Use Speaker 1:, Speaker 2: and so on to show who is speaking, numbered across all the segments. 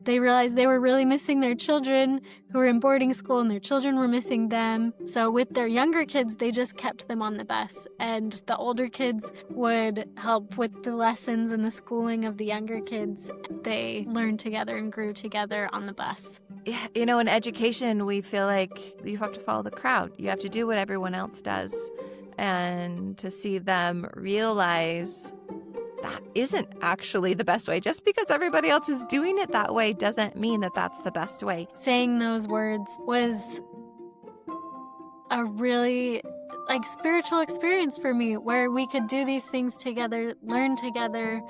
Speaker 1: they realized they were really missing their children who were in boarding school, and their children were missing them. So with their younger kids, they just kept them on the bus, and the older kids would help with the lessons and the schooling of the younger kids. They learned together and grew together on the bus.
Speaker 2: You know, in education, we feel like you have to follow the crowd. You have to do what everyone else does. And to see them realize that isn't actually the best way. Just because everybody else is doing it that way doesn't mean that that's the best way.
Speaker 1: Saying those words was a really spiritual experience for me, where we could do these things together, learn together,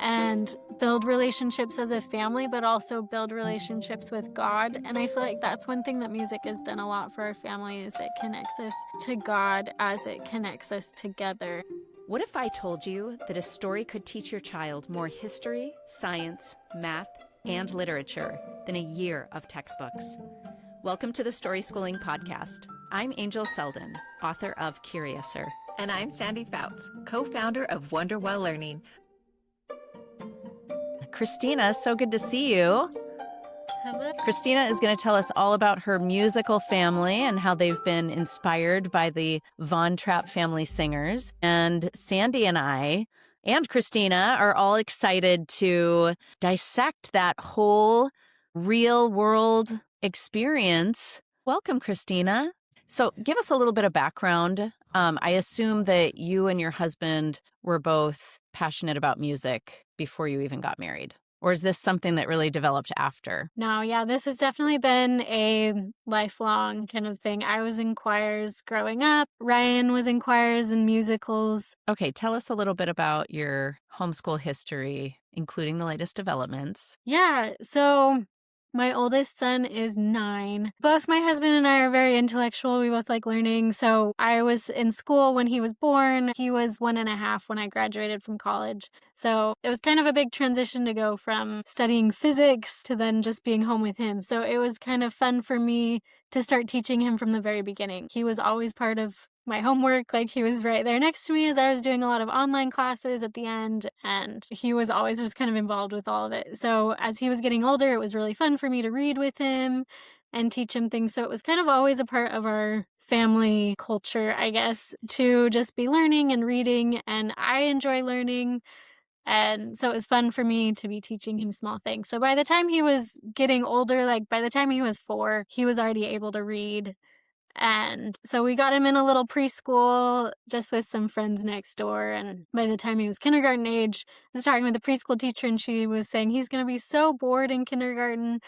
Speaker 1: and build relationships as a family, but also build relationships with God. And I feel like that's one thing that music has done a lot for our family, is it connects us to God as it connects us together.
Speaker 3: What if I told you that a story could teach your child more history, science, math, and literature than a year of textbooks? Welcome to the Story Schooling Podcast. I'm Angel Selden, author of Curiouser.
Speaker 2: And I'm Sandy Fouts, co-founder of Wonder While Learning.
Speaker 4: Christina, so good to see you.
Speaker 1: Hello.
Speaker 4: Christina is going to tell us all about her musical family and how they've been inspired by the Von Trapp family singers. And Sandy and I and Christina are all excited to dissect that whole real world experience. Welcome, Christina. So give us a little bit of background. I assume that you and your husband were both passionate about music before you even got married. Or is this something that really developed after?
Speaker 1: No, yeah, this has definitely been a lifelong kind of thing. I was in choirs growing up. Ryan was in choirs and musicals.
Speaker 4: Okay, tell us a little bit about your homeschool history, including the latest developments.
Speaker 1: Yeah, so my oldest son is 9. Both my husband and I are very intellectual. We both like learning. So I was in school when he was born. He was 1.5 when I graduated from college. So it was kind of a big transition to go from studying physics to then just being home with him. So it was kind of fun for me to start teaching him from the very beginning. He was always part of my homework. He was right there next to me as I was doing a lot of online classes at the end, and he was always just kind of involved with all of it. So as he was getting older, it was really fun for me to read with him and teach him things. So it was kind of always a part of our family culture, I guess, to just be learning and reading, and I enjoy learning. And so it was fun for me to be teaching him small things. So by the time he was getting older, by the time he was 4, he was already able to read. And so we got him in a little preschool just with some friends next door. And by the time he was kindergarten age, I was talking with the preschool teacher, and she was saying he's going to be so bored in kindergarten.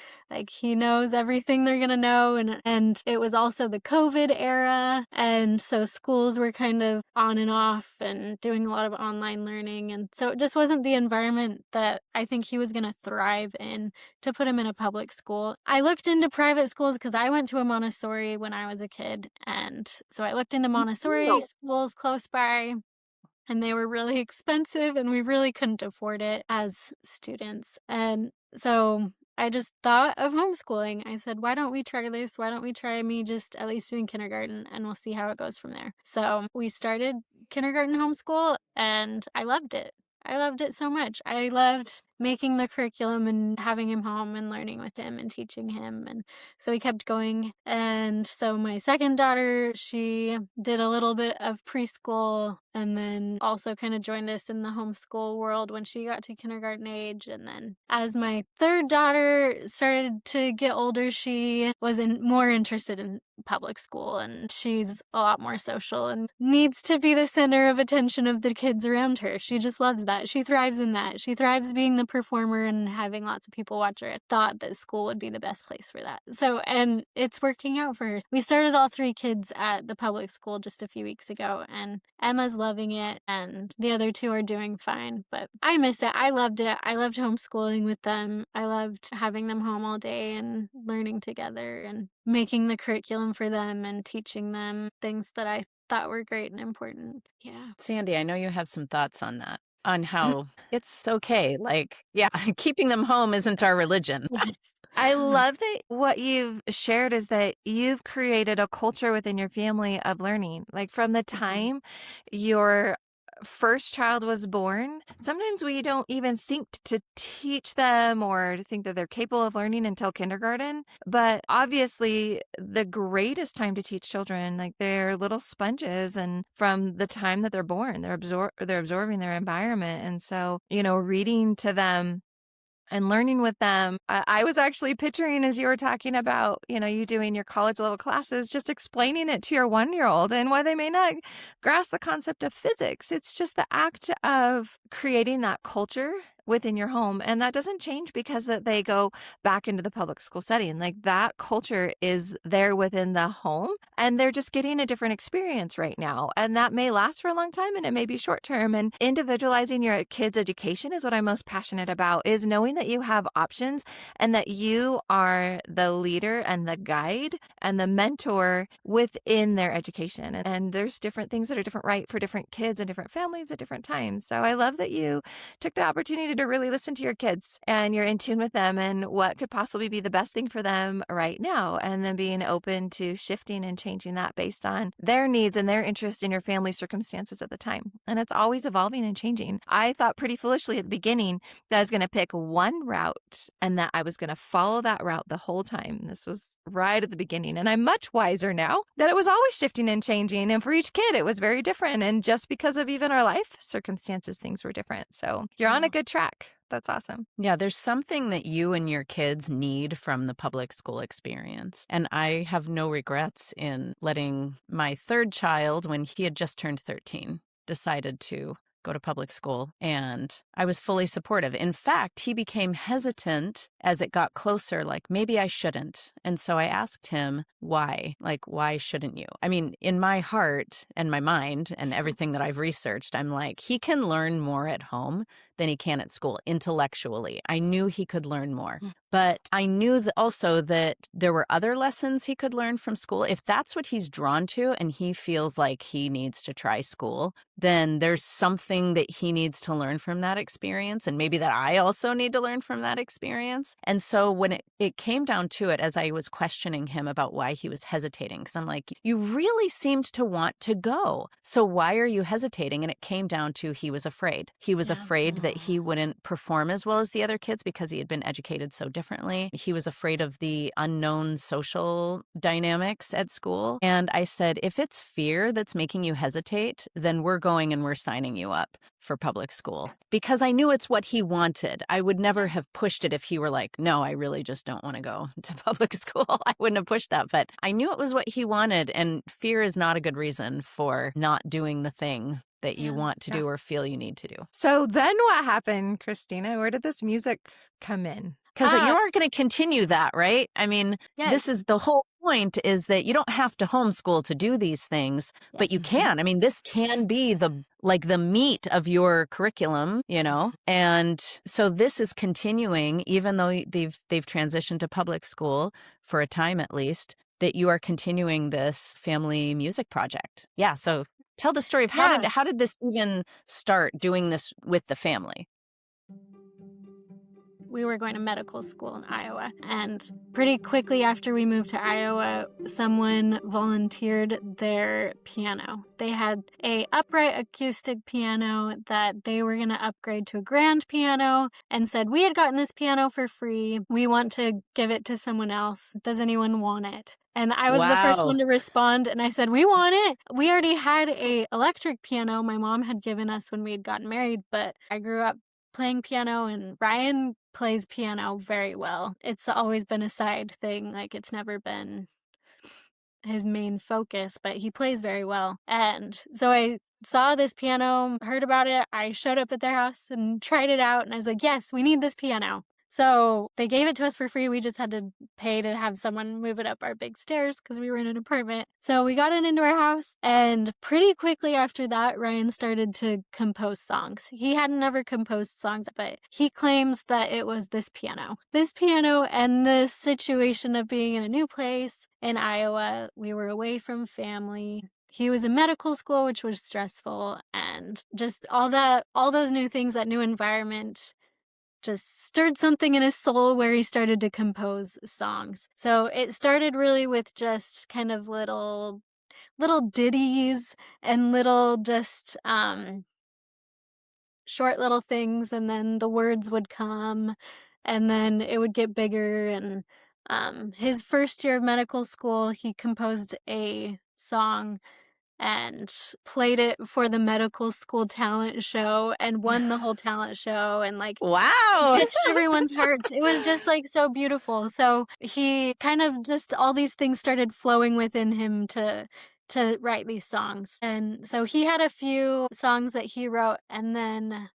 Speaker 1: He knows everything they're going to know. And it was also the COVID era. And so schools were kind of on and off and doing a lot of online learning. And so it just wasn't the environment that I think he was going to thrive in to put him in a public school. I looked into private schools because I went to a Montessori when I was a kid. And so I looked into Montessori schools close by, and they were really expensive, and we really couldn't afford it as students. And so I just thought of homeschooling. I said, why don't we try this? Why don't we try me just at least doing kindergarten, and we'll see how it goes from there. So we started kindergarten homeschool, and I loved it. I loved it so much. I loved making the curriculum and having him home and learning with him and teaching him. And so we kept going. And so my second daughter, she did a little bit of preschool and then also kind of joined us in the homeschool world when she got to kindergarten age. And then as my third daughter started to get older, she was more interested in public school, and she's a lot more social and needs to be the center of attention of the kids around her. She just loves that. She thrives in that. She thrives being the performer and having lots of people watch her. I thought that school would be the best place for that. So, and it's working out for her. We started all 3 kids at the public school just a few weeks ago, and Emma's loving it, and the other 2 are doing fine. But I miss it. I loved it. I loved homeschooling with them. I loved having them home all day and learning together and making the curriculum for them and teaching them things that I thought were great and important. Yeah.
Speaker 4: Sandy, I know you have some thoughts on that, on how it's okay. Keeping them home isn't our religion.
Speaker 1: Yes.
Speaker 2: I love that what you've shared is that you've created a culture within your family of learning. From the time your first child was born, sometimes we don't even think to teach them or to think that they're capable of learning until kindergarten. But obviously, the greatest time to teach children, like they're little sponges, and from the time that they're born, they're absorbing their environment. And so, reading to them and learning with them. I was actually picturing, as you were talking about, you doing your college level classes, just explaining it to your 1-year-old, and while they may not grasp the concept of physics, it's just the act of creating that culture within your home. And that doesn't change because that they go back into the public school setting. Like, that culture is there within the home, and they're just getting a different experience right now. And that may last for a long time, and it may be short term. And individualizing your kids' education is what I'm most passionate about, is knowing that you have options and that you are the leader and the guide and the mentor within their education. And there's different things that are different, right, for different kids and different families at different times. So I love that you took the opportunity to really listen to your kids, and you're in tune with them and what could possibly be the best thing for them right now, and then being open to shifting and changing that based on their needs and their interest in your family circumstances at the time. And it's always evolving and changing. I thought pretty foolishly at the beginning that I was going to pick one route and that I was going to follow that route the whole time. This was right at the beginning. And I'm much wiser now that it was always shifting and changing. And for each kid, it was very different. And just because of even our life circumstances, things were different. So you're on a good track. That's awesome.
Speaker 4: Yeah, there's something that you and your kids need from the public school experience. And I have no regrets in letting my third child, when he had just turned 13, decided to go to public school, and I was fully supportive. In fact, he became hesitant as it got closer, like, maybe I shouldn't. And so I asked him, why? Like, why shouldn't you? I mean, in my heart and my mind and everything that I've researched, I'm like, he can learn more at home than he can at school intellectually. I knew he could learn more. But I knew also that there were other lessons he could learn from school. If that's what he's drawn to and he feels like he needs to try school, then there's something that he needs to learn from that experience, and maybe that I also need to learn from that experience. And so when it came down to it, as I was questioning him about why he was hesitating, because I'm like, you really seemed to want to go. So why are you hesitating? And it came down to he was afraid. He was afraid that he wouldn't perform as well as the other kids because he had been educated so differently. He was afraid of the unknown social dynamics at school. And I said, if it's fear that's making you hesitate, then we're going and we're signing you up for public school, because I knew it's what he wanted. I would never have pushed it if he were like, no, I really just don't want to go to public school. I wouldn't have pushed that, but I knew it was what he wanted. And fear is not a good reason for not doing the thing that you want to do or feel you need to do.
Speaker 2: So then what happened, Christina? Where did this music come in?
Speaker 4: Because you are going to continue that, right? I mean, this is the whole point, is that you don't have to homeschool to do these things, but you can. I mean, this can be the meat of your curriculum, And so this is continuing, even though they've transitioned to public school for a time at least, that you are continuing this family music project. Yeah. So tell the story of how did this even start, doing this with the family?
Speaker 1: We were going to medical school in Iowa, and pretty quickly after we moved to Iowa, someone volunteered their piano. They had a upright acoustic piano that they were going to upgrade to a grand piano, and said, we had gotten this piano for free. We want to give it to someone else. Does anyone want it? And I was the first one to respond, and I said, we want it. We already had a electric piano my mom had given us when we had gotten married, but I grew up playing piano, and Ryan plays piano very well. It's always been a side thing. Like, it's never been his main focus, but he plays very well. And so I saw this piano, heard about it. I showed up at their house and tried it out, and I was like, yes, we need this piano. So they gave it to us for free. We just had to pay to have someone move it up our big stairs because we were in an apartment. So we got it into our house, and pretty quickly after that, Ryan started to compose songs. He hadn't ever composed songs, but he claims that it was this piano. This piano and the situation of being in a new place in Iowa. We were away from family. He was in medical school, which was stressful, and just all those new things, that new environment just stirred something in his soul where he started to compose songs. So it started really with just kind of little ditties and little just short little things, and then the words would come, and then it would get bigger. And his first year of medical school, he composed a song and played it for the medical school talent show and won the whole talent show, and like
Speaker 4: Wow.
Speaker 1: touched everyone's hearts. It was just like so beautiful. So he kind of just all these things started flowing within him to write these songs. And so he had a few songs that he wrote, and then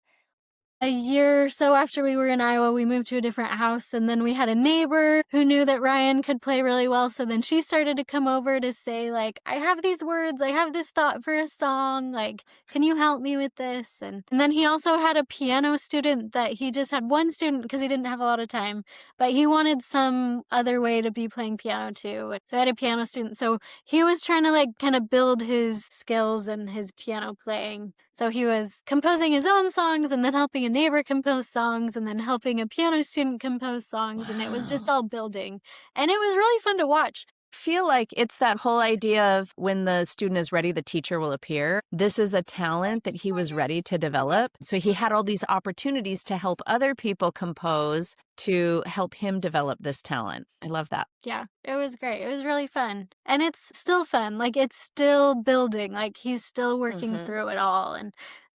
Speaker 1: a year or so after we were in Iowa, we moved to a different house, and then we had a neighbor who knew that Ryan could play really well, so then she started to come over to say, like, I have these words, I have this thought for a song, like, can you help me with this? And then he also had a piano student that he just had one student because he didn't have a lot of time, but he wanted some other way to be playing piano too. So I had a piano student, so he was trying to, like, kind of build his skills and his piano playing. So he was composing his own songs and then helping a neighbor compose songs and then helping a piano student compose songs. And it was just all building. And it was really fun to watch.
Speaker 4: Feel like it's that whole idea of when the student is ready, the teacher will appear. This is a talent that he was ready to develop. So he had all these opportunities to help other people compose to help him develop this talent. I love that.
Speaker 1: Yeah, it was great. It was really fun. And it's still fun. Like, it's still building. Like, he's still working through it all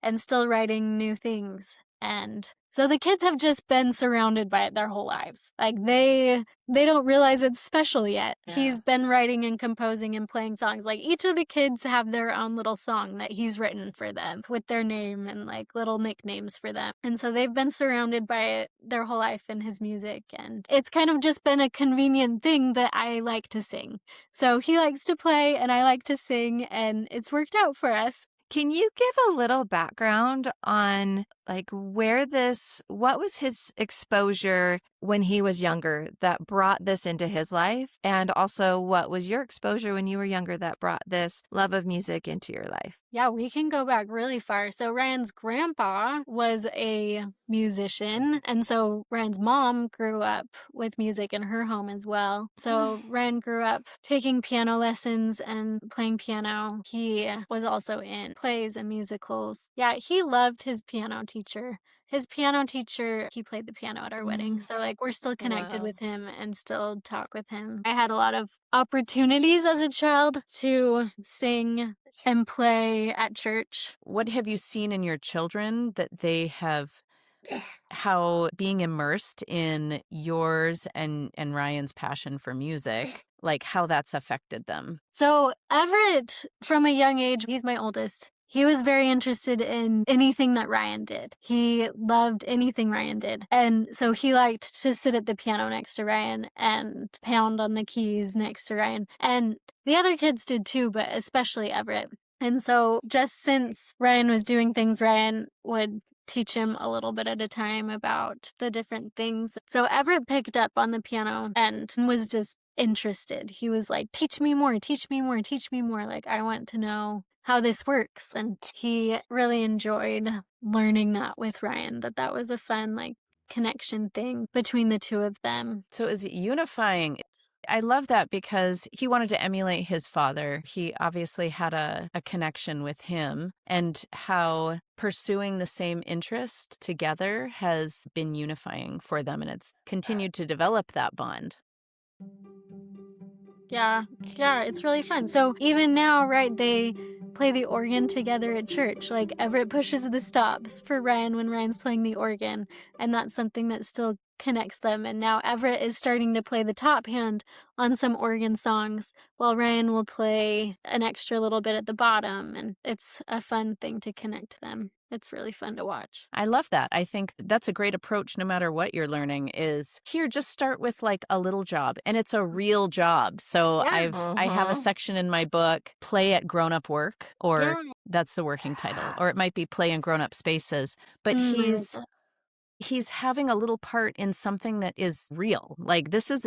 Speaker 1: and still writing new things. And so the kids have just been surrounded by it their whole lives. Like, they don't realize it's special yet.
Speaker 2: Yeah.
Speaker 1: He's been writing and composing and playing songs. Like, each of the kids have their own little song that he's written for them with their name and like little nicknames for them. And so they've been surrounded by it their whole life in his music. And it's kind of just been a convenient thing that I like to sing. So he likes to play and I like to sing, and it's worked out for us.
Speaker 2: Can you give a little background on like what was his exposure when he was younger that brought this into his life? And also what was your exposure when you were younger that brought this love of music into your life?
Speaker 1: Yeah, we can go back really far. So Ryan's grandpa was a musician, and so Ryan's mom grew up with music in her home as well. So Ryan grew up taking piano lessons and playing piano. He was also in plays and musicals. Yeah, he loved his piano teacher. His piano teacher, he played the piano at our wedding. So, like, we're still connected
Speaker 2: Wow.
Speaker 1: with him and still talk with him. I had a lot of opportunities as a child to sing and play at church.
Speaker 4: What have you seen in your children that they have, how being immersed in yours and Ryan's passion for music, like how that's affected them?
Speaker 1: So, Everett, from a young age, he's my oldest. He was very interested in anything that Ryan did. He loved anything Ryan did. And so he liked to sit at the piano next to Ryan and pound on the keys next to Ryan. And the other kids did too, but especially Everett. And so just since Ryan was doing things, Ryan would teach him a little bit at a time about the different things. So Everett picked up on the piano and was just interested. He was like, teach me more, teach me more, teach me more. Like, I want to know how this works. And he really enjoyed learning that with Ryan, that was a fun, like, connection thing between the two of them.
Speaker 4: So is it unifying? I love that because he wanted to emulate his father. He obviously had a connection with him, and how pursuing the same interest together has been unifying for them, and it's continued to develop that bond.
Speaker 1: Yeah, it's really fun. So even now, right, they play the organ together at church. Like, Everett pushes the stops for Ryan when Ryan's playing the organ, and that's something that still connects them. And now Everett is starting to play the top hand on some organ songs, while Ryan will play an extra little bit at the bottom, and it's a fun thing to connect them. It's really fun to watch.
Speaker 4: I love that. I think that's a great approach no matter what you're learning is here, just start with like a little job, and it's a real job. So
Speaker 1: Yeah.
Speaker 4: I have a section in my book, Play at Grown Up Work, or
Speaker 1: Yeah.
Speaker 4: that's the working title, or it might be Play in Grown Up Spaces. But he's having a little part in something that is real. Like this is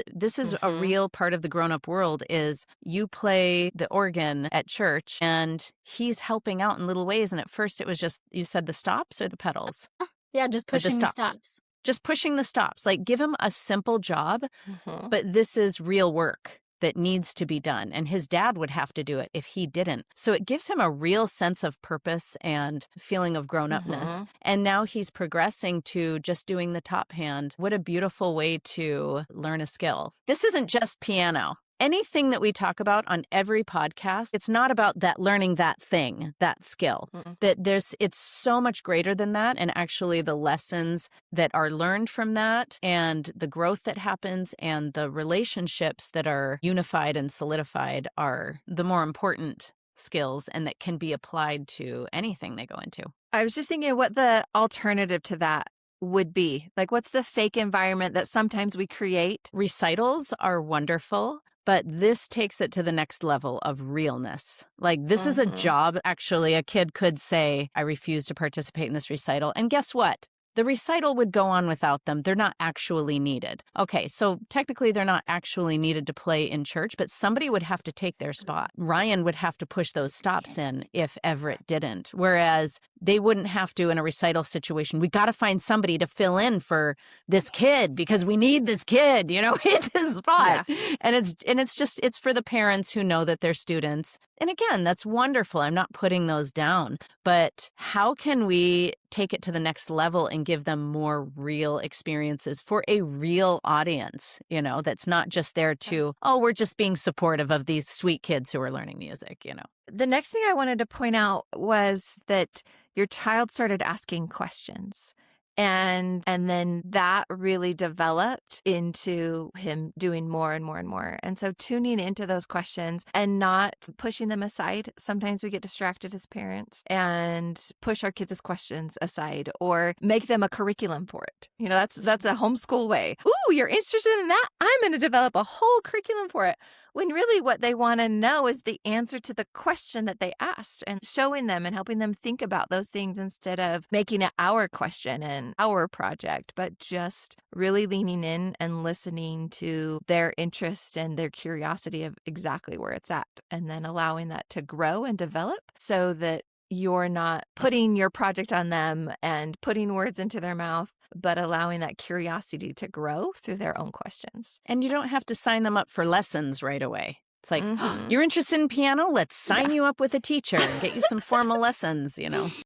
Speaker 4: a real part of the grown-up world is you play the organ at church and he's helping out in little ways. And at first it was just, you said the stops or the pedals?
Speaker 1: Yeah, just
Speaker 4: Or the
Speaker 1: pushing the
Speaker 4: stops?
Speaker 1: stops.
Speaker 4: Just pushing the stops. Like give him a simple job, but this is real work. that needs to be done, and his dad would have to do it if he didn't. So it gives him a real sense of purpose and feeling of grown-upness. And now he's progressing to just doing the top hand. What a beautiful way to learn a skill. This isn't just piano. Anything that we talk about on every podcast, it's not about that learning that thing, that skill. That it's so much greater than that. And actually the lessons that are learned from that and the growth that happens and the relationships that are unified and solidified are the more important skills and that can be applied to anything they go into.
Speaker 2: I was just thinking what the alternative to that would be. Like, what's the fake environment that sometimes we create?
Speaker 4: Recitals are wonderful. But this takes it to the next level of realness. Like, this is a job. Actually, a kid could say, I refuse to participate in this recital. And guess what? The recital would go on without them. They're not actually needed. Okay, so technically they're not actually needed to play in church, but somebody would have to take their spot. Ryan would have to push those stops in if Everett didn't. Whereas they wouldn't have to in a recital situation. We got to find somebody to fill in for this kid because we need this kid, in this spot. Yeah. And it's for the parents who know that they're students. And again, that's wonderful. I'm not putting those down. But how can we take it to the next level and give them more real experiences for a real audience, that's not just there to, we're just being supportive of these sweet kids who are learning music,
Speaker 2: The next thing I wanted to point out was that your child started asking questions. And then that really developed into him doing more and more and more. And so tuning into those questions and not pushing them aside. Sometimes we get distracted as parents and push our kids' questions aside or make them a curriculum for it. That's a homeschool way. Ooh, you're interested in that? I'm going to develop a whole curriculum for it. When really what they want to know is the answer to the question that they asked and showing them and helping them think about those things instead of making it our question and our project, but just really leaning in and listening to their interest and their curiosity of exactly where it's at, and then allowing that to grow and develop so that you're not putting your project on them and putting words into their mouth, but allowing that curiosity to grow through their own questions.
Speaker 4: And you don't have to sign them up for lessons right away. It's like, you're interested in piano? Let's sign you up with a teacher and get you some formal lessons,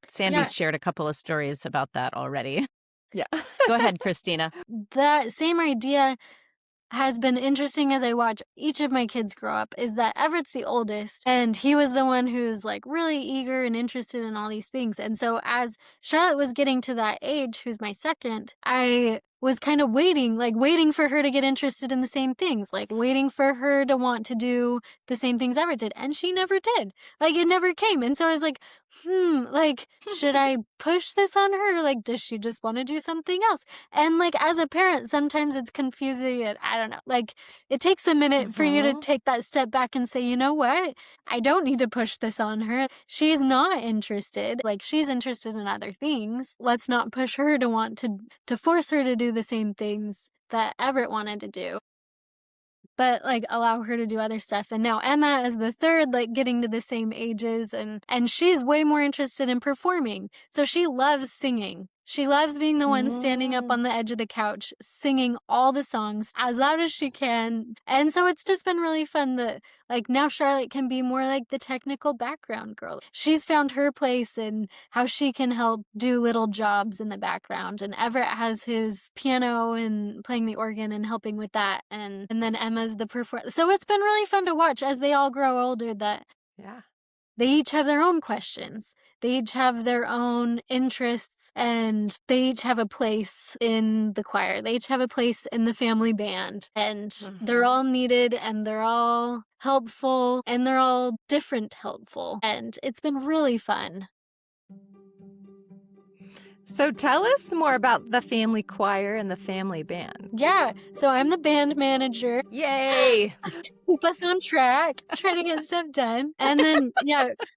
Speaker 4: Sandy's shared a couple of stories about that already.
Speaker 2: Yeah.
Speaker 4: Go ahead, Christina.
Speaker 1: That same idea has been interesting as I watch each of my kids grow up is that Everett's the oldest and he was the one who's like really eager and interested in all these things. And so as Charlotte was getting to that age, who's my second, I was kind of waiting for her to get interested in the same things, like waiting for her to want to do the same things Everett did. And she never did. Like it never came. And so I was like, should I push this on her? Like, does she just want to do something else? And like, as a parent, sometimes it's confusing. And I don't know, like it takes a minute for you to take that step back and say, you know what? I don't need to push this on her. She's not interested. Like she's interested in other things. Let's not push her to want to force her to do the same things that Everett wanted to do, but like allow her to do other stuff. And now Emma is the third, like getting to the same ages, and she's way more interested in performing. So she loves singing. She loves being the one standing up on the edge of the couch, singing all the songs as loud as she can. And so it's just been really fun that, like, now Charlotte can be more like the technical background girl. She's found her place in how she can help do little jobs in the background. And Everett has his piano and playing the organ and helping with that. And then Emma's the performer. So it's been really fun to watch as they all grow older that they each have their own questions. They each have their own interests, and they each have a place in the choir. They each have a place in the family band, and they're all needed, and they're all helpful, and they're all different helpful. And it's been really fun.
Speaker 2: So tell us more about the family choir and the family band.
Speaker 1: Yeah, so I'm the band manager.
Speaker 2: Yay!
Speaker 1: Keep us on track, try to get stuff done. And then,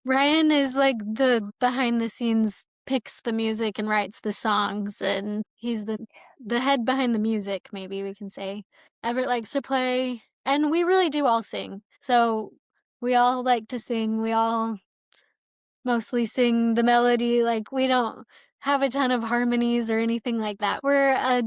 Speaker 1: Ryan is like the behind the scenes, picks the music and writes the songs, and he's the head behind the music, maybe we can say. Everett likes to play, and we really do all sing. So we all like to sing. We all mostly sing the melody. Like, we don't have a ton of harmonies or anything like that. We're a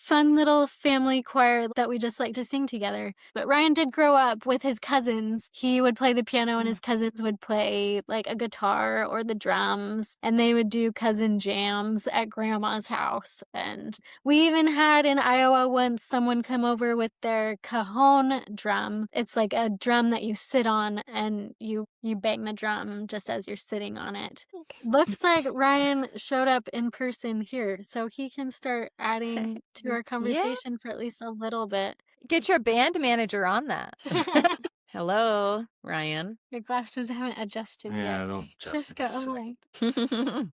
Speaker 1: fun little family choir that we just like to sing together. But Ryan did grow up with his cousins. He would play the piano and his cousins would play like a guitar or the drums, and they would do cousin jams at grandma's house. And we even had in Iowa once someone come over with their cajon drum. It's like a drum that you sit on and you bang the drum just as you're sitting on it. Looks like Ryan showed up in person here, so he can start adding to our conversation for at least a little bit.
Speaker 2: Get your band manager on that.
Speaker 4: Hello, Ryan.
Speaker 1: Your glasses haven't adjusted yet.
Speaker 5: Yeah, don't
Speaker 1: Just go away.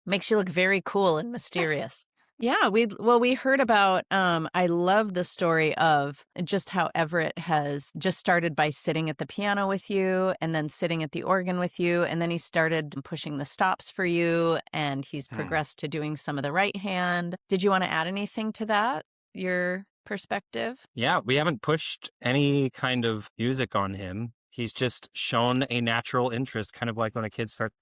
Speaker 4: Makes you look very cool and mysterious. Yeah, we heard about I love the story of just how Everett has just started by sitting at the piano with you and then sitting at the organ with you, and then he started pushing the stops for you, and he's progressed to doing some of the right hand. Did you want to add anything to that? Your perspective?
Speaker 5: Yeah, we haven't pushed any kind of music on him. He's just shown a natural interest, kind of like when a kid starts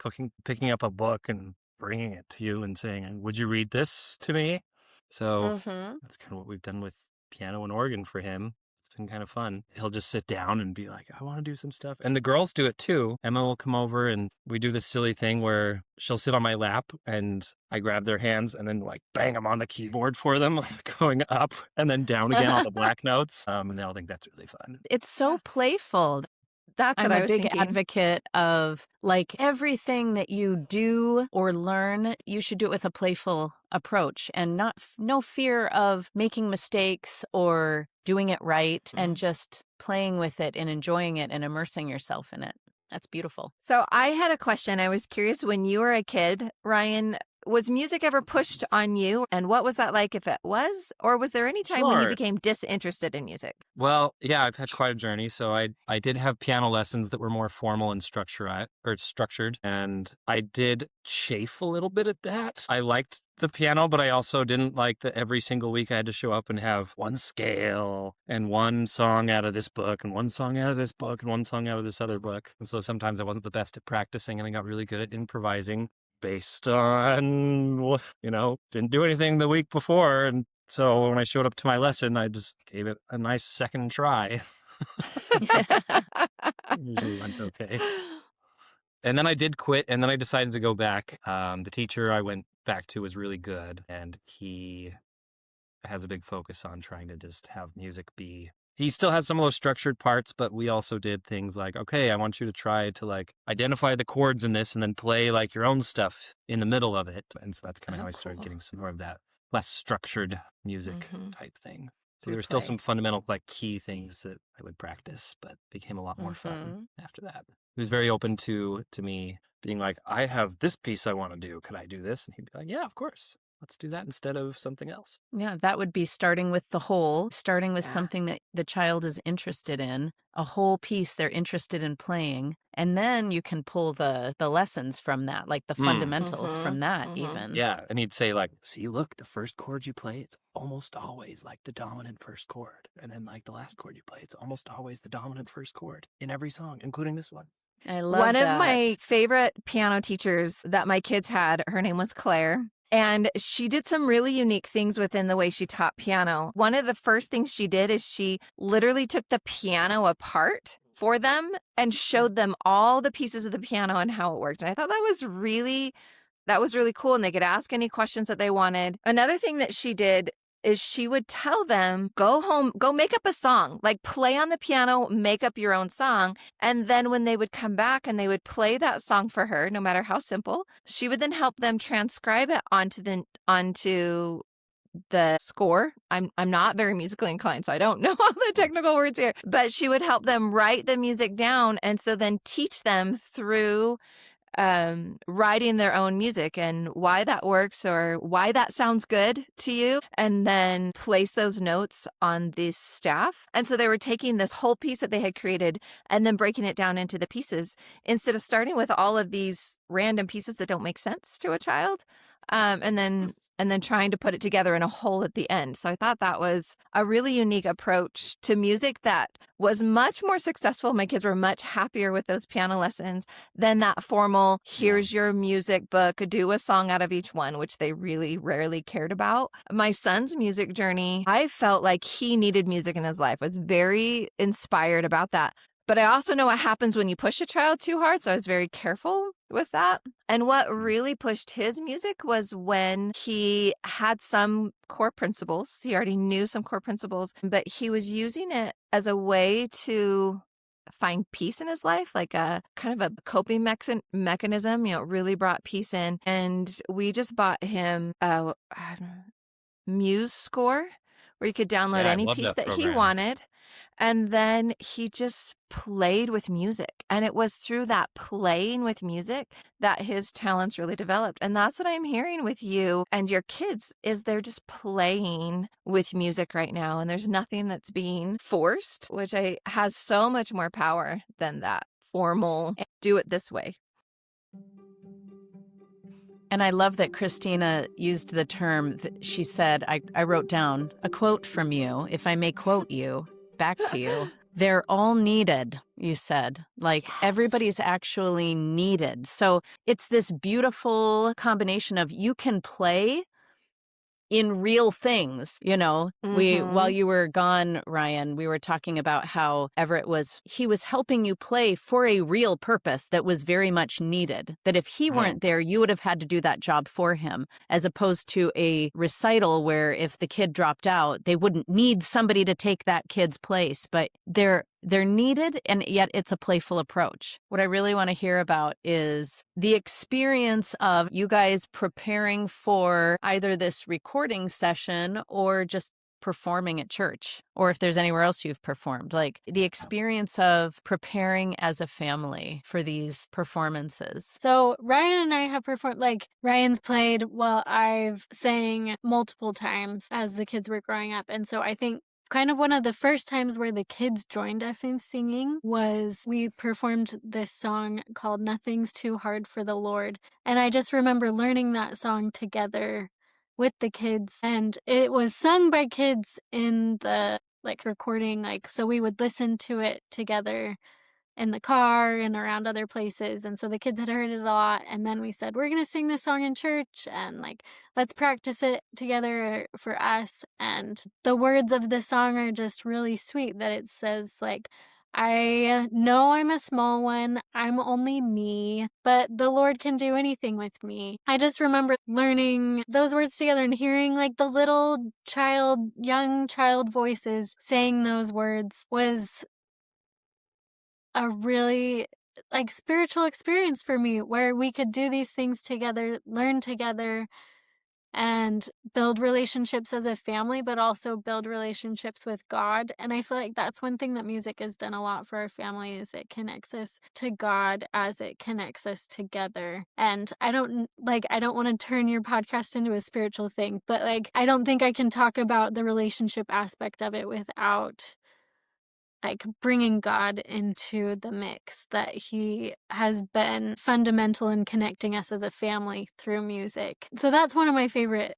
Speaker 5: picking up a book and bringing it to you and saying, "Would you read this to me?" So that's kind of what we've done with piano and organ for him. It's been kind of fun. He'll just sit down and be like, "I want to do some stuff." And the girls do it too. Emma will come over and we do this silly thing where she'll sit on my lap and I grab their hands and then like bang them on the keyboard for them, going up and then down again on the black notes. And they'll think that's really fun.
Speaker 4: It's so playful.
Speaker 2: That's what
Speaker 4: I'm
Speaker 2: I
Speaker 4: a
Speaker 2: was
Speaker 4: big
Speaker 2: thinking.
Speaker 4: advocate of like everything that you do or learn, you should do it with a playful approach and no fear of making mistakes or doing it right and just playing with it and enjoying it and immersing yourself in it. That's beautiful.
Speaker 2: So I had a question. I was curious, when you were a kid, Ryan, was music ever pushed on you? And what was that like if it was? Or was there any time when you
Speaker 5: Sure.
Speaker 2: became disinterested in music?
Speaker 5: Well, yeah, I've had quite a journey. So I did have piano lessons that were more formal and structured, and I did chafe a little bit at that. I liked the piano, but I also didn't like that every single week I had to show up and have one scale and one song out of this book and one song out of this book and one song out of this other book. And so sometimes I wasn't the best at practicing, and I got really good at improvising based on, didn't do anything the week before. And so when I showed up to my lesson, I just gave it a nice second try. Usually went okay. And then I did quit, and then I decided to go back. The teacher I went back to was really good, and he has a big focus on trying to just have music be... He still has some of those structured parts, but we also did things like, okay, I want you to try to like identify the chords in this and then play like your own stuff in the middle of it. And so that's kind of how I started getting some more of that less structured music type thing. So there were still some fundamental like key things that I would practice, but became a lot more fun after that. He was very open to me being like, I have this piece I want to do. Could I do this? And he'd be like, yeah, of course. Let's do that instead of something else.
Speaker 4: Yeah, that would be starting with the whole, starting with something that the child is interested in, a whole piece they're interested in playing. And then you can pull the lessons from that, like the fundamentals from that even.
Speaker 5: Yeah, and he'd say like, see, look, the first chord you play, it's almost always like the dominant first chord. And then like the last chord you play, it's almost always the dominant first chord in every song, including this one.
Speaker 4: I love
Speaker 2: One
Speaker 4: that.
Speaker 2: of my favorite piano teachers that my kids had, her name was Claire. And she did some really unique things within the way she taught piano. One of the first things she did is she literally took the piano apart for them and showed them all the pieces of the piano and how it worked. And I thought that was really cool. And they could ask any questions that they wanted. Another thing that she did is she would tell them, go home, go make up a song, like play on the piano, make up your own song. And then when they would come back and they would play that song for her, no matter how simple, she would then help them transcribe it onto the score. I'm not very musically inclined, so I don't know all the technical words here, but she would help them write the music down. And so then teach them through writing their own music and why that works or why that sounds good to you, and then place those notes on the staff. And so they were taking this whole piece that they had created and then breaking it down into the pieces instead of starting with all of these random pieces that don't make sense to a child. and then trying to put it together in a whole at the end. So I thought that was a really unique approach to music that was much more successful. My kids were much happier with those piano lessons than that formal, here's your music book, do a song out of each one, which they really rarely cared about. My son's music journey, I felt like he needed music in his life. I was very inspired about that. But I also know what happens when you push a child too hard, so I was very careful with that. And what really pushed his music was when he had some core principles. He already knew some core principles, but he was using it as a way to find peace in his life, like a kind of a coping mechanism, it really brought peace in. And we just bought him a I don't know, Muse score where you could download
Speaker 5: Yeah, I
Speaker 2: any
Speaker 5: love
Speaker 2: piece
Speaker 5: that
Speaker 2: that he
Speaker 5: program.
Speaker 2: wanted. And then he just played with music. And it was through that playing with music that his talents really developed. And that's what I'm hearing with you and your kids is they're just playing with music right now. And there's nothing that's being forced, which has so much more power than that formal, do it this way.
Speaker 4: And I love that Christina used the term that she said, I wrote down a quote from you, if I may quote you, back to you. They're all needed, you said. Like everybody's actually needed. So it's this beautiful combination of you can play in real things, while you were gone, Ryan, we were talking about how Everett he was helping you play for a real purpose that was very much needed. That if he weren't there, you would have had to do that job for him, as opposed to a recital where if the kid dropped out, they wouldn't need somebody to take that kid's place. But they're needed, and yet it's a playful approach. What I really want to hear about is the experience of you guys preparing for either this recording session or just performing at church, or if there's anywhere else you've performed, like the experience of preparing as a family for these performances.
Speaker 1: So Ryan and I have performed, like Ryan's played while I've sang multiple times as the kids were growing up. And so I think kind of one of the first times where the kids joined us in singing was we performed this song called Nothing's Too Hard for the Lord. And I just remember learning that song together with the kids. And it was sung by kids in the recording, so we would listen to it together in the car and around other places. And so the kids had heard it a lot. And then we said, we're going to sing this song in church and let's practice it together for us. And the words of the song are just really sweet, that it says I know I'm a small one, I'm only me, but the Lord can do anything with me. I just remember learning those words together and hearing the little young child voices saying those words was a really spiritual experience for me, where we could do these things together, learn together, and build relationships as a family, but also build relationships with God. And I feel like that's one thing that music has done a lot for our family, is it connects us to God as it connects us together. And I don't want to turn your podcast into a spiritual thing, but I don't think I can talk about the relationship aspect of it without bringing God into the mix, that he has been fundamental in connecting us as a family through music. So that's one of my favorite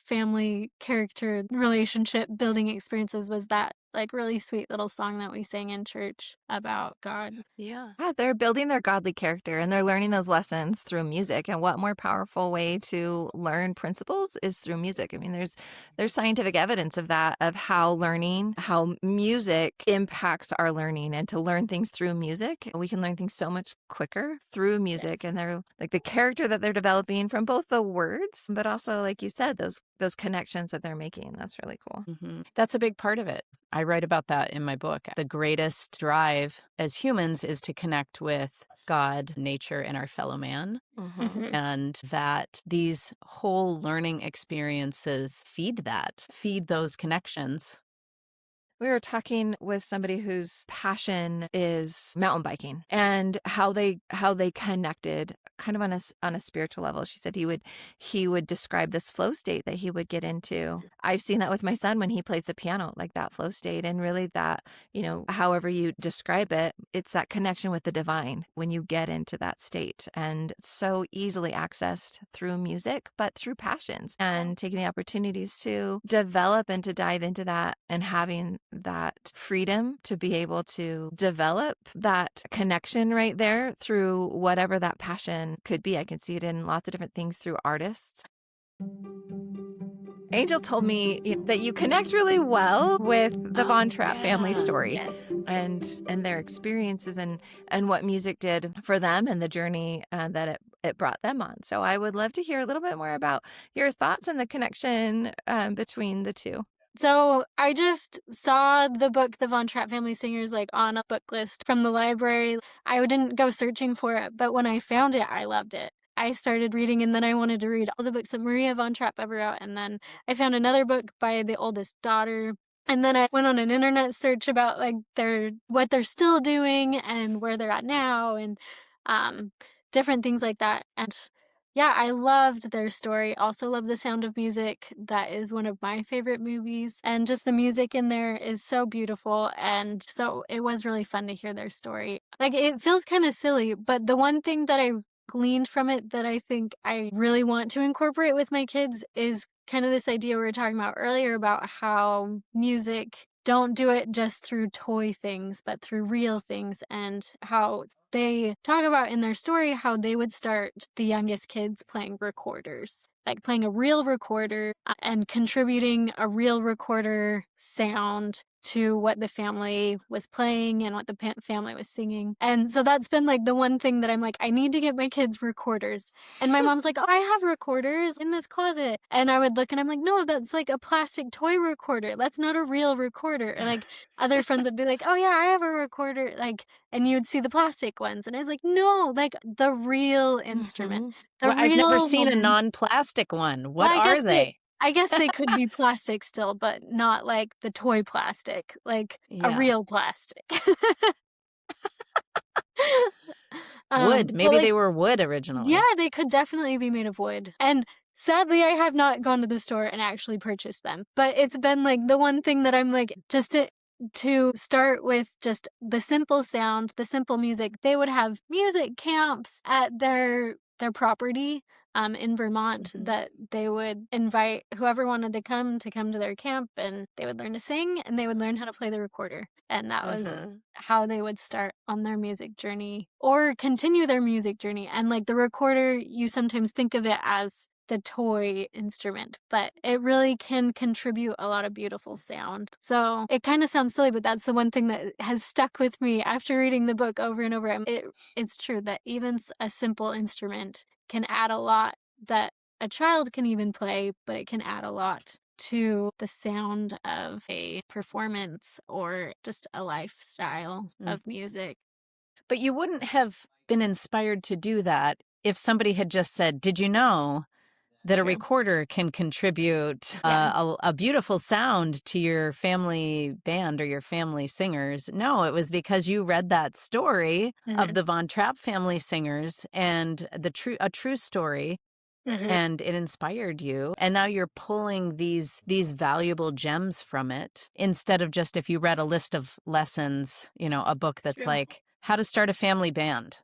Speaker 1: family character relationship building experiences, was that really sweet little song that we sang in church about God.
Speaker 2: Yeah, they're building their godly character and they're learning those lessons through music. And what more powerful way to learn principles is through music. I mean, there's scientific evidence of that, of how music impacts our learning, and to learn things through music. We can learn things so much quicker through music.
Speaker 1: Yes.
Speaker 2: And they're the character that they're developing from both the words, but also, like you said, those connections that they're making. That's really cool.
Speaker 4: Mm-hmm. That's a big part of it. I write about that in my book. The greatest drive as humans is to connect with God, nature, and our fellow man.
Speaker 1: Mm-hmm.
Speaker 4: And that these whole learning experiences feed those connections.
Speaker 2: We were talking with somebody whose passion is mountain biking and how they connected kind of on a spiritual level. She said he would describe this flow state that he would get into. I've seen that with my son when he plays the piano, like that flow state, and really that, however you describe it, it's that connection with the divine when you get into that state, and so easily accessed through music, but through passions and taking the opportunities to develop and to dive into that and having that freedom to be able to develop that connection right there through whatever that passion could be. I can see it in lots of different things through artists. Angel told me that you connect really well with the Von Trapp family story.
Speaker 1: Yes.
Speaker 2: and their experiences and what music did for them and the journey that it brought them on. So I would love to hear a little bit more about your thoughts and the connection between the two.
Speaker 1: So I just saw the book, The Von Trapp Family Singers, like on a book list from the library. I didn't go searching for it, but when I found it, I loved it. I started reading, and then I wanted to read all the books that Maria Von Trapp ever wrote. And then I found another book by the oldest daughter. And then I went on an internet search about like what they're still doing and where they're at now, and different things like that. And yeah, I loved their story. Also love The Sound of Music. That is one of my favorite movies. And just the music in there is so beautiful. And so it was really fun to hear their story. Like, it feels kind of silly, but the one thing that I gleaned from it that I think I really want to incorporate with my kids is kind of this idea we were talking about earlier about how music, don't do it just through toy things, but through real things, and how they talk about in their story how they would start the youngest kids playing recorders, like playing a real recorder and contributing a real recorder sound to what the family was playing and what the family was singing. And so that's been like the one thing that I'm like, I need to get my kids recorders. And my mom's like, oh, I have recorders in this closet. And I would look and I'm like, no, that's like a plastic toy recorder. That's not a real recorder. And like other friends would be like, oh yeah, I have a recorder. Like, and you would see the plastic ones. And I was like, no, like the real instrument. The
Speaker 4: Well, I've
Speaker 1: real
Speaker 4: never seen a
Speaker 1: woman.
Speaker 4: non-plastic one. What
Speaker 1: Well,
Speaker 4: are they?
Speaker 1: I guess they could be plastic still, but not like the toy plastic, like a
Speaker 4: Yeah.
Speaker 1: real plastic.
Speaker 4: Wood.
Speaker 1: But,
Speaker 4: Maybe
Speaker 1: like,
Speaker 4: they were wood originally.
Speaker 1: yeah, they could definitely be made of wood. And sadly, I have not gone to the store and actually purchased them. But it's been like the one thing that I'm like, just to start with just the simple sound, the simple music. They would have music camps at their property in Vermont that they would invite whoever wanted to come to their camp, and they would learn to sing and they would learn how to play the recorder. And that was how they would start on their music journey or continue their music journey. And like the recorder, you sometimes think of it as the toy instrument, but it really can contribute a lot of beautiful sound. So it kind of sounds silly, but that's the one thing that has stuck with me after reading the book over and over. It's true that even a simple instrument can add a lot that a child can even play, but it can add a lot to the sound of a performance or just a lifestyle of music.
Speaker 4: But you wouldn't have been inspired to do that if somebody had just said, did you know that a recorder can contribute a beautiful sound to your family band or your family singers? No, it was because you read that story of the Von Trapp family singers and a true story. And it inspired you. And now you're pulling these valuable gems from it instead of just if you read a list of lessons, a book that's like how to start a family band.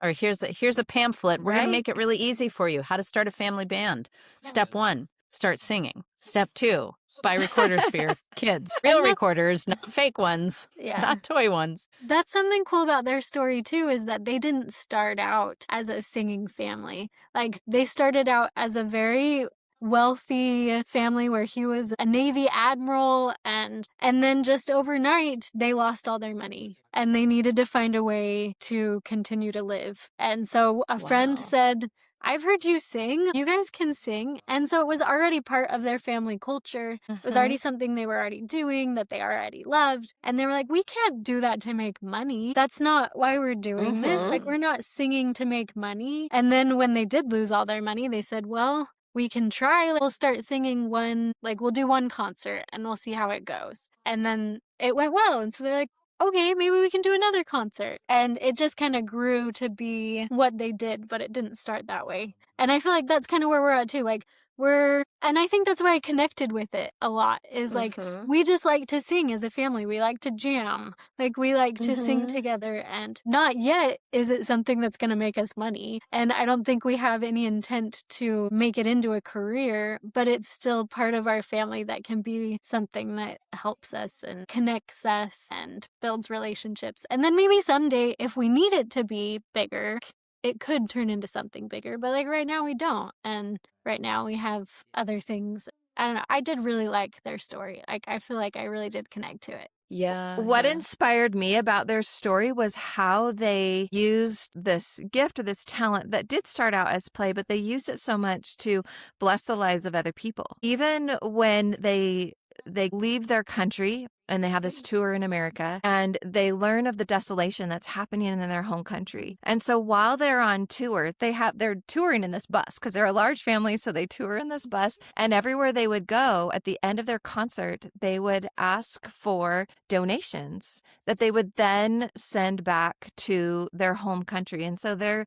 Speaker 4: Or here's a pamphlet. We're going to make it really easy for you. How to start a family band. Step 1, start singing. Step 2, buy recorders for your kids. Real recorders, not fake ones, not toy ones.
Speaker 1: That's something cool about their story, too, is that they didn't start out as a singing family. Like, they started out as a very wealthy family where he was a Navy admiral, and then just overnight they lost all their money and they needed to find a way to continue to live. And so a friend said, I've heard you sing. You guys can sing. And so it was already part of their family culture. It was already something they were already doing that they already loved. And they were like, we can't do that to make money. That's not why we're doing this. Like, we're not singing to make money. And then when they did lose all their money, they said, well, we can try. We'll start singing one, like we'll do one concert and we'll see how it goes. And then it went well. And so they're like, okay, maybe we can do another concert. And it just kind of grew to be what they did, but it didn't start that way. And I feel like that's kind of where we're at too. Like and I think that's where I connected with it a lot is like, we just like to sing as a family. We like to jam. Like we like to sing together, and not yet is it something that's going to make us money. And I don't think we have any intent to make it into a career, but it's still part of our family that can be something that helps us and connects us and builds relationships. And then maybe someday, if we need it to be bigger, it could turn into something bigger, but like right now we don't. And right now we have other things. I don't know. I did really like their story. Like I feel like I really did connect to it.
Speaker 4: Yeah.
Speaker 2: What
Speaker 4: yeah.
Speaker 2: inspired me about their story was how they used this gift or this talent that did start out as play, but they used it so much to bless the lives of other people. Even when they leave their country and they have this tour in America and they learn of the desolation that's happening in their home country. And so while they're on tour, they're touring in this bus because they're a large family. So they tour in this bus, and everywhere they would go at the end of their concert, they would ask for donations that they would then send back to their home country. And so their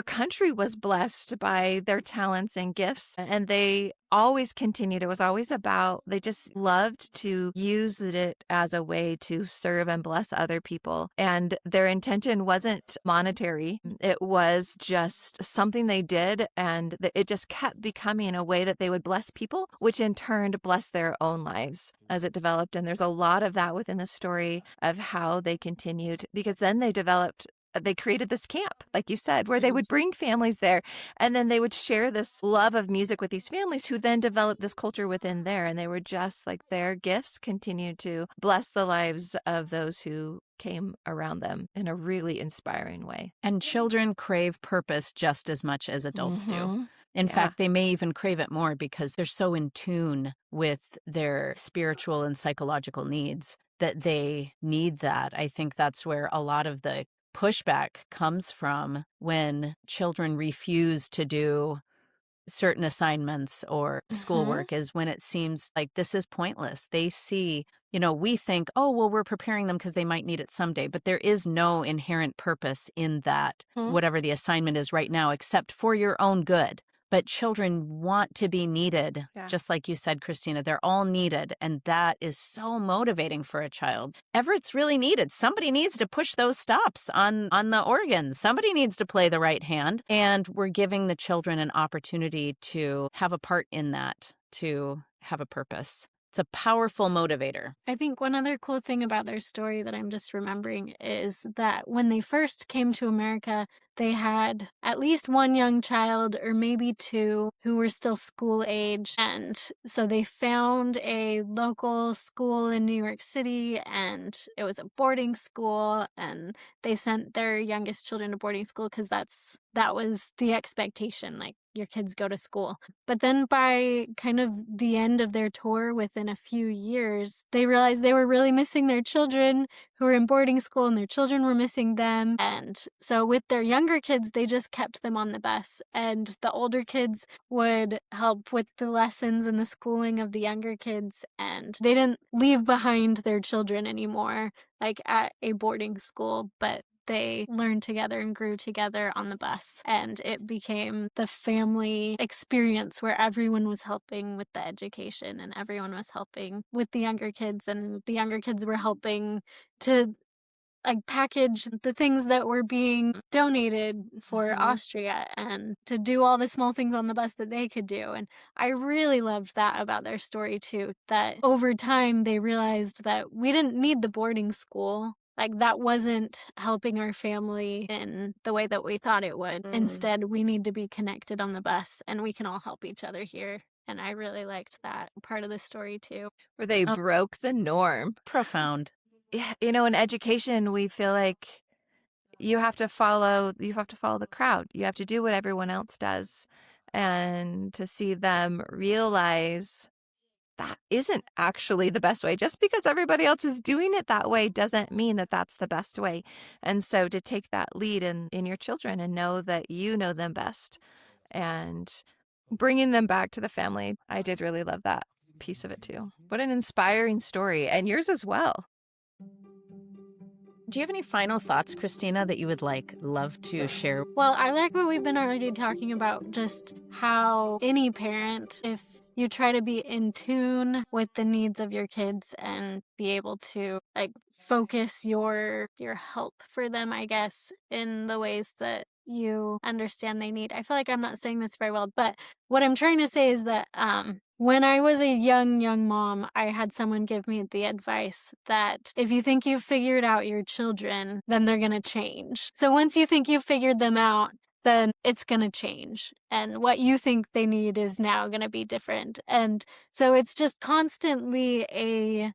Speaker 2: country was blessed by their talents and gifts, and they always continued. It was always about, they just loved to use it as a way to serve and bless other people. And their intention wasn't monetary. It was just something they did, and it just kept becoming a way that they would bless people, which in turn blessed their own lives as it developed. And there's a lot of that within the story of how they continued, because then they created this camp, like you said, where they would bring families there, and then they would share this love of music with these families who then developed this culture within there. And they were just like, their gifts continued to bless the lives of those who came around them in a really inspiring way.
Speaker 4: And children crave purpose just as much as adults do. In fact, they may even crave it more because they're so in tune with their spiritual and psychological needs that they need that. I think that's where a lot of the pushback comes from when children refuse to do certain assignments or schoolwork, is when it seems like this is pointless. They see, we think, oh, well, we're preparing them because they might need it someday, but there is no inherent purpose in that, whatever the assignment is right now, except for your own good. But children want to be needed, just like you said, Christina. They're all needed, and that is so motivating for a child. Everett's really needed. Somebody needs to push those stops on the organ. Somebody needs to play the right hand, and we're giving the children an opportunity to have a part in that, to have a purpose. It's a powerful motivator.
Speaker 1: I think one other cool thing about their story that I'm just remembering is that when they first came to America, they had at least one young child or maybe two who were still school age. And so they found a local school in New York City, and it was a boarding school, and they sent their youngest children to boarding school because that was the expectation, like your kids go to school. But then by kind of the end of their tour, within a few years, they realized they were really missing their children who were in boarding school, and their children were missing them. And so with their younger kids, they just kept them on the bus, and the older kids would help with the lessons and the schooling of the younger kids, and they didn't leave behind their children anymore, like at a boarding school, but they learned together and grew together on the bus. And it became the family experience where everyone was helping with the education and everyone was helping with the younger kids, and the younger kids were helping to package the things that were being donated for Austria, and to do all the small things on the bus that they could do. And I really loved that about their story too, that over time they realized that we didn't need the boarding school. Like, that wasn't helping our family in the way that we thought it would. Instead, we need to be connected on the bus, and we can all help each other here. And I really liked that part of the story too.
Speaker 2: Where they broke the norm.
Speaker 4: Profound.
Speaker 2: In education, we feel like you have to follow the crowd. You have to do what everyone else does. And to see them realize that isn't actually the best way. Just because everybody else is doing it that way doesn't mean that that's the best way. And so to take that lead in your children and know that you know them best, and bringing them back to the family. I did really love that piece of it too. What an inspiring story, and yours as well.
Speaker 4: Do you have any final thoughts, Christina, that you would love to share?
Speaker 1: Well, I like what we've been already talking about, just how any parent, if you try to be in tune with the needs of your kids and be able to focus your help for them, I guess, in the ways that you understand they need. I feel like I'm not saying this very well, but what I'm trying to say is that when I was a young mom, I had someone give me the advice that if you think you've figured out your children, then they're going to change. So once you think you've figured them out, then it's going to change. And what you think they need is now going to be different. And so it's just constantly a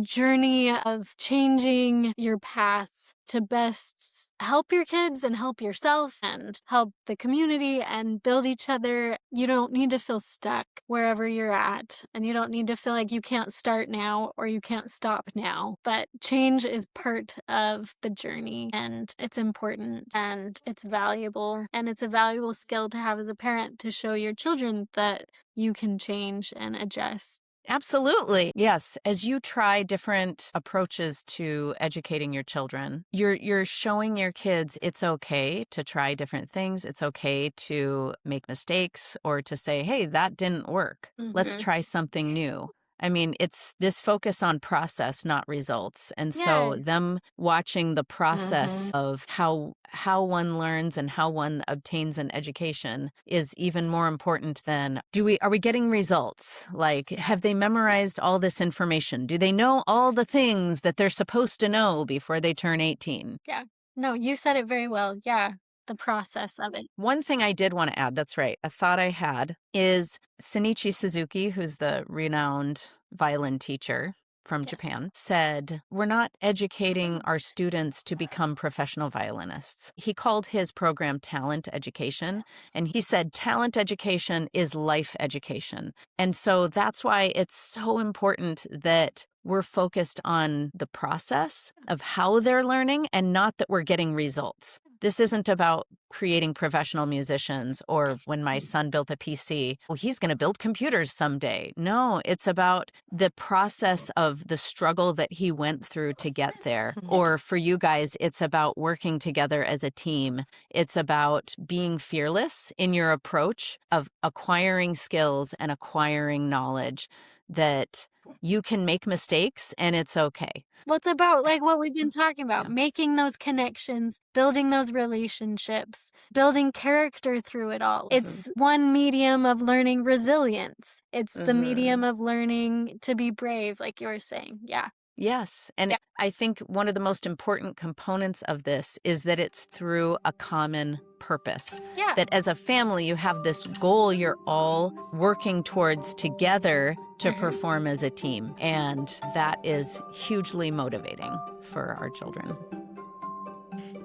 Speaker 1: journey of changing your path to best help your kids and help yourself and help the community and build each other. You don't need to feel stuck wherever you're at, and you don't need to feel like you can't start now or you can't stop now. But change is part of the journey, and it's important and it's valuable, and it's a valuable skill to have as a parent to show your children that you can change and adjust.
Speaker 4: Absolutely. Yes. As you try different approaches to educating your children, you're showing your kids it's okay to try different things. It's okay to make mistakes or to say, hey, that didn't work. Let's try something new. I mean, it's this focus on process, not results. And so
Speaker 1: Yes.
Speaker 4: them watching the process of how one learns and how one obtains an education is even more important than are we getting results? Like, have they memorized all this information? Do they know all the things that they're supposed to know before they turn 18?
Speaker 1: Yeah. No, you said it very well. Yeah. The process of it.
Speaker 4: One thing I did want to add, that's right, a thought I had is Shinichi Suzuki, who's the renowned violin teacher from Japan, said, we're not educating our students to become professional violinists. He called his program talent education, and he said talent education is life education. And so that's why it's so important that we're focused on the process of how they're learning and not that we're getting results. This isn't about creating professional musicians or when my son built a PC, well, he's going to build computers someday. No, it's about the process of the struggle that he went through to get there. Or for you guys, it's about working together as a team. It's about being fearless in your approach of acquiring skills and acquiring knowledge that you can make mistakes and it's okay.
Speaker 1: Well, it's about what we've been talking about, making those connections, building those relationships, building character through it all. It's one medium of learning resilience. It's the medium of learning to be brave, like you were saying. Yeah.
Speaker 4: Yes. And I think one of the most important components of this is that it's through a common purpose.
Speaker 1: Yeah.
Speaker 4: That as a family, you have this goal you're all working towards together to perform as a team. And that is hugely motivating for our children.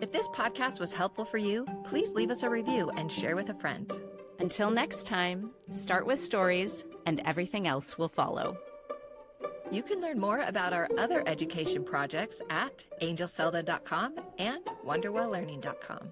Speaker 2: If this podcast was helpful for you, please leave us a review and share with a friend.
Speaker 3: Until next time, start with stories and everything else will follow.
Speaker 2: You can learn more about our other education projects at angelselda.com and wonderwelllearning.com.